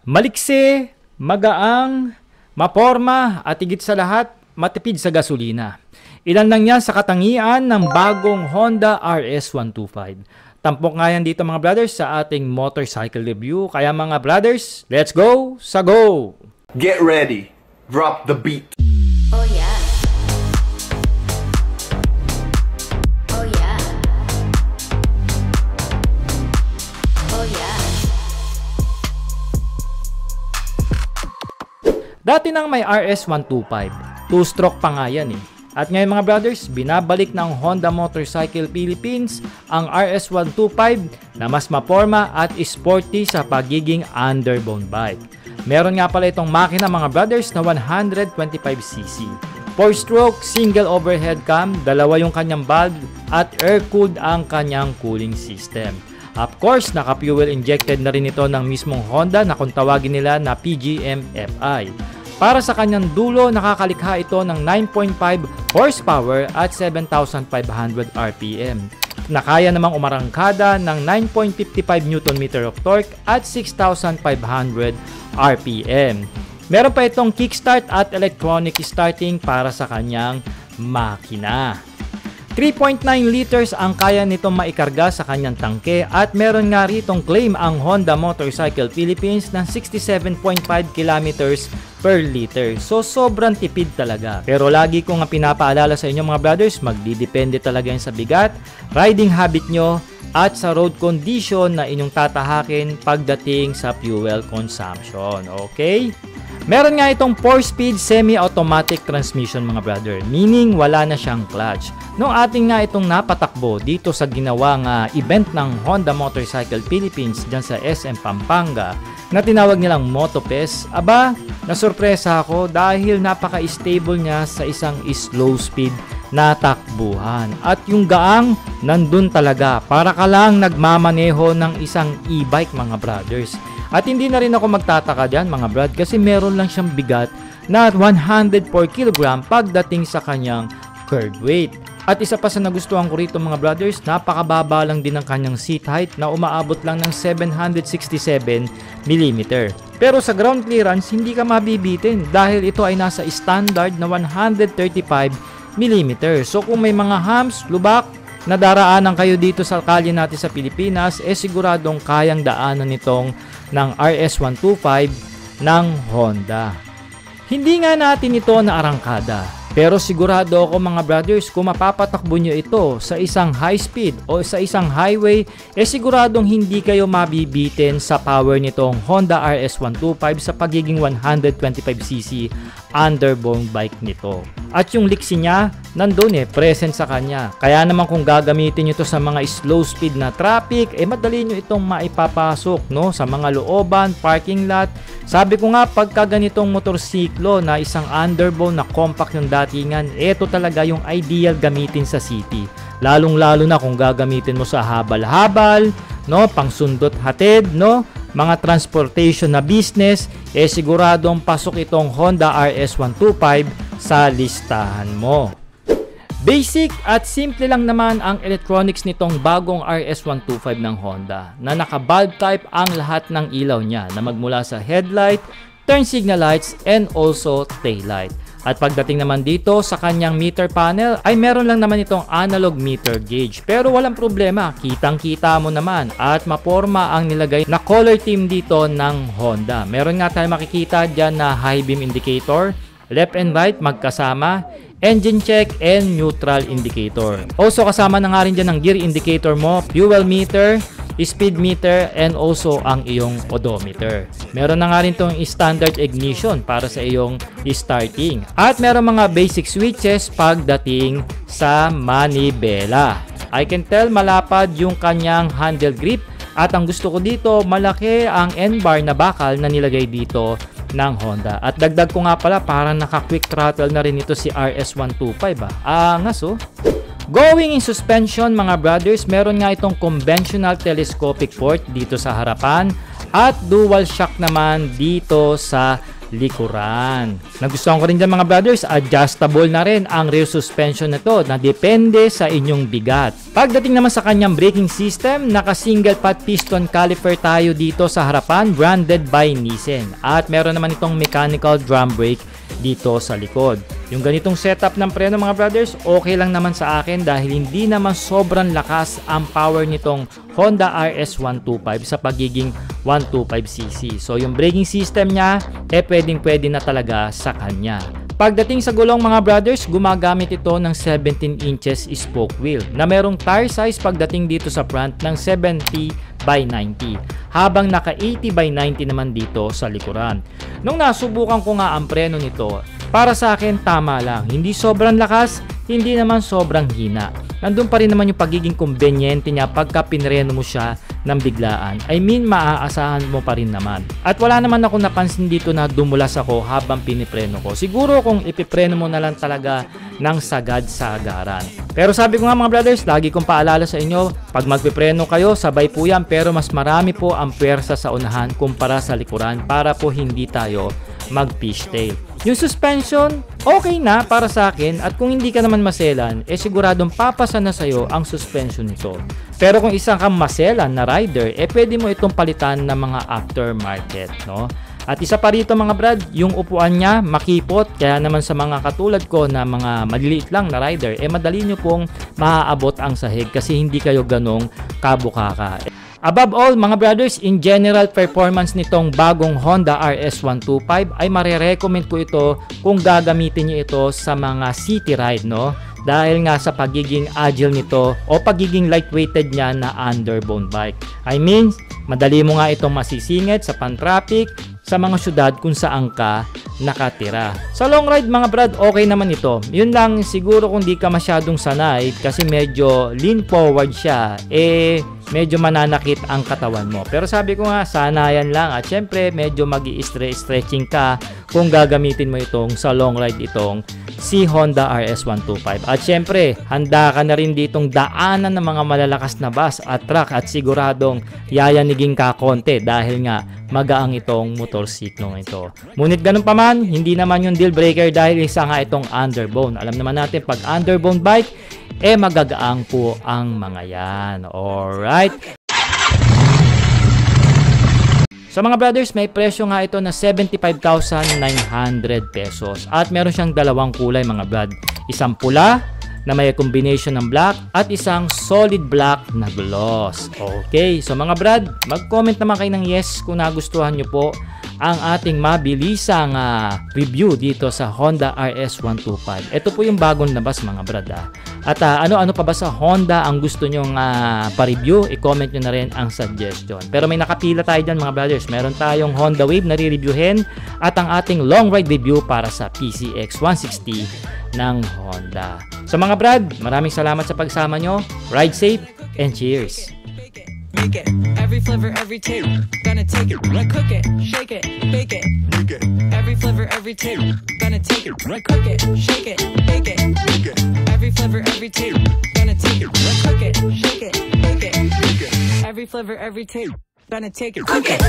Maliksi, magaang, maporma at higit sa lahat, matipid sa gasolina. Ilan lang yan sa katangian ng bagong Honda RS125. Tampok nga yan dito mga brothers sa ating motorcycle review. Kaya mga brothers, let's go sa go! Get ready, drop the beat. Oh yeah. Oh yeah. Oh yeah. Dati nang may RS125, 2-stroke pa nga yan eh. At ngayon mga brothers, binabalik ng Honda Motorcycle Philippines ang RS125 na mas maporma at sporty sa pagiging underbone bike. Meron nga pala itong makina mga brothers na 125cc. 4-stroke, single overhead cam, dalawa yung kanyang valve at air-cooled ang kanyang cooling system. Of course, naka-fuel injected na rin ito ng mismong Honda na kung tawagin nila na PGM-FI. Para sa kanyang dulo, nakakalikha ito ng 9.5 horsepower at 7,500 RPM. Nakaya namang umarangkada ng 9.55 Nm of torque at 6,500 RPM. Meron pa itong kickstart at electronic starting para sa kanyang makina. 3.9 liters ang kaya nitong maikarga sa kanyang tangke at meron nga ritong claim ang Honda Motorcycle Philippines ng 67.5 kilometers per liter. So sobrang tipid talaga. Pero lagi ko nga pinapaalala sa inyo mga brothers, magdidepende talaga yan sa bigat, riding habit nyo at sa road condition na inyong tatahakin pagdating sa fuel consumption. Okay? Meron nga itong 4-speed semi-automatic transmission mga brother, meaning wala na siyang clutch. Nung ating nga itong napatakbo dito sa ginawang event ng Honda Motorcycle Philippines dyan sa SM Pampanga na tinawag nilang Motofest, aba, nasurpresa ako dahil napaka-stable niya sa isang slow speed na takbuhan. At yung gaang nandun talaga, para ka lang nagmamaneho ng isang e-bike mga brothers. At hindi na rin ako magtataka dyan mga brad kasi meron lang siyang bigat na 104 kg pagdating sa kanyang curb weight. At isa pa sa nagustuhan ko rito mga brothers, napakababa lang din ang kanyang seat height na umaabot lang ng 767 mm. Pero sa ground clearance hindi ka mabibitin dahil ito ay nasa standard na 135 mm. So kung may mga humps, lubak, na daraanan kayo dito sa kalye natin sa Pilipinas, siguradong kayang daanan nitong ng RS125 ng Honda. Hindi nga natin ito na arangkada, pero sigurado ako mga brothers kung mapapatakbo nyo ito sa isang high speed o sa isang highway, siguradong hindi kayo mabibitin sa power nitong Honda RS125 sa pagiging 125cc underbone bike nito. At yung liksi niya, nandun present sa kanya. Kaya naman kung gagamitin nyo ito sa mga slow speed na traffic, madali nyo itong maipapasok no, sa mga looban, parking lot. Sabi ko nga, pagka ganitong motorsiklo na isang underbone na compact yung datingan, ito talaga yung ideal gamitin sa city. Lalong-lalo na kung gagamitin mo sa habal-habal, no, pangsundot hatid, no, mga transportation na business, siguradong pasok itong Honda RS125 sa listahan mo. Basic at simple lang naman ang electronics nitong bagong RS125 ng Honda na naka-bulb type ang lahat ng ilaw niya na magmula sa headlight, turn signal lights, and also tail light. At pagdating naman dito sa kanyang meter panel ay meron lang naman itong analog meter gauge. Pero walang problema, kitang-kita mo naman at maporma ang nilagay na color theme dito ng Honda. Meron nga tayo makikita dyan na high beam indicator, left and right magkasama, engine check, and neutral indicator. Also kasama na nga rin dyan ang gear indicator mo, fuel meter, speed meter, and also ang iyong odometer. Meron na nga rin itong standard ignition para sa iyong starting. At meron mga basic switches pagdating sa manibela. I can tell malapad yung kanyang handle grip at ang gusto ko dito malaki ang N-bar na bakal na nilagay dito ng Honda. At dagdag ko nga pala parang naka-quick throttle na rin ito si RS125 Angas oh. Going in suspension mga brothers, meron nga itong conventional telescopic port dito sa harapan at dual shock naman dito sa likuran. Nagustuhan ko rin dyan mga brothers, adjustable na rin ang rear suspension nito na depende sa inyong bigat. Pagdating naman sa kanyang braking system, naka single pot piston caliper tayo dito sa harapan, branded by Nissin. At meron naman itong mechanical drum brake dito sa likod. Yung ganitong setup ng preno mga brothers, okay lang naman sa akin dahil hindi naman sobrang lakas ang power nitong Honda RS125 sa pagiging 125cc. So yung braking system niya, pwedeng-pwede na talaga sa kanya. Pagdating sa gulong mga brothers, gumagamit ito ng 17 inches spoke wheel na merong tire size pagdating dito sa front ng 70/90 habang naka 80/90 naman dito sa likuran. Nung nasubukan ko nga ang preno nito, para sa akin tama lang, hindi sobrang lakas, hindi naman sobrang hina. Nandun pa rin naman yung pagiging conveniente niya pagka pinreno mo siya ng biglaan. I mean, maaasahan mo pa rin naman. At wala naman ako napansin dito na dumulas ako habang pinipreno ko. Siguro kung ipipreno mo na lang talaga ng sagad-sagaran. Pero sabi ko nga mga brothers, lagi kong paalala sa inyo, pag magpipreno kayo, sabay po yan, pero mas marami po ang pwersa sa unahan kumpara sa likuran para po hindi tayo mag-fishtail. Yung suspension, okay na para sa akin, at kung hindi ka naman maselan, siguradong papasa na sa'yo ang suspension nito. Pero kung isang kang maselan na rider, pwede mo itong palitan ng mga aftermarket, no? At isa pa rito mga brad, yung upuan niya makipot, kaya naman sa mga katulad ko na mga maliliit lang na rider, madali nyo pong maaabot ang sahig kasi hindi kayo ganong kabukaka. Above all mga brothers, in general performance nitong bagong Honda RS125 ay marirecommend ko ito kung gagamitin nyo ito sa mga city ride, no? Dahil nga sa pagiging agile nito o pagiging lightweighted niya na underbone bike. I mean, madali mo nga itong masisingit sa pan-traffic sa mga syudad kung saan ka nakatira. Sa long ride mga brad, okay naman ito. Yun lang siguro kung di ka masyadong sanay kasi medyo lean forward siya, medyo mananakit ang katawan mo. Pero sabi ko nga, sanayan lang at syempre medyo mag-i-stretching ka kung gagamitin mo itong sa long ride itong si Honda RS125. At syempre, handa ka na rin ditong daanan ng mga malalakas na bus at truck at siguradong yayanigin ka konti dahil nga magaang itong motorsiklo ito. Ngunit ganun pa man, hindi naman yung deal breaker dahil isa nga itong underbone. Alam naman natin pag underbone bike, magagaang po ang mga yan. Alright. So mga brothers, may presyo nga ito na 75,900 pesos. At meron siyang dalawang kulay mga brad. Isang pula na may combination ng black at isang solid black na gloss. Okay, so mga brad, mag-comment naman kayo ng yes kung nagustuhan nyo po ang ating mabilisang review dito sa Honda RS125. Ito po yung bagong labas mga brad. At ano-ano pa ba sa Honda ang gusto nyong pa-review? I-comment nyo na rin ang suggestion. Pero may nakapila tayo dyan mga brothers. Meron tayong Honda Wave na re-reviewin at ang ating long ride review para sa PCX 160 ng Honda. So mga brad, maraming salamat sa pagsama nyo. Ride safe and cheers! Make it, every flavor, every taste, gonna take it, right, cook it, shake it, bake it, every flavor, every taste, gonna take it, right, cook it, shake it, bake it, every flavor, every taste, gonna take it, right, cook it, shake it, bake it, every flavor, every taste, gonna take it, cook it.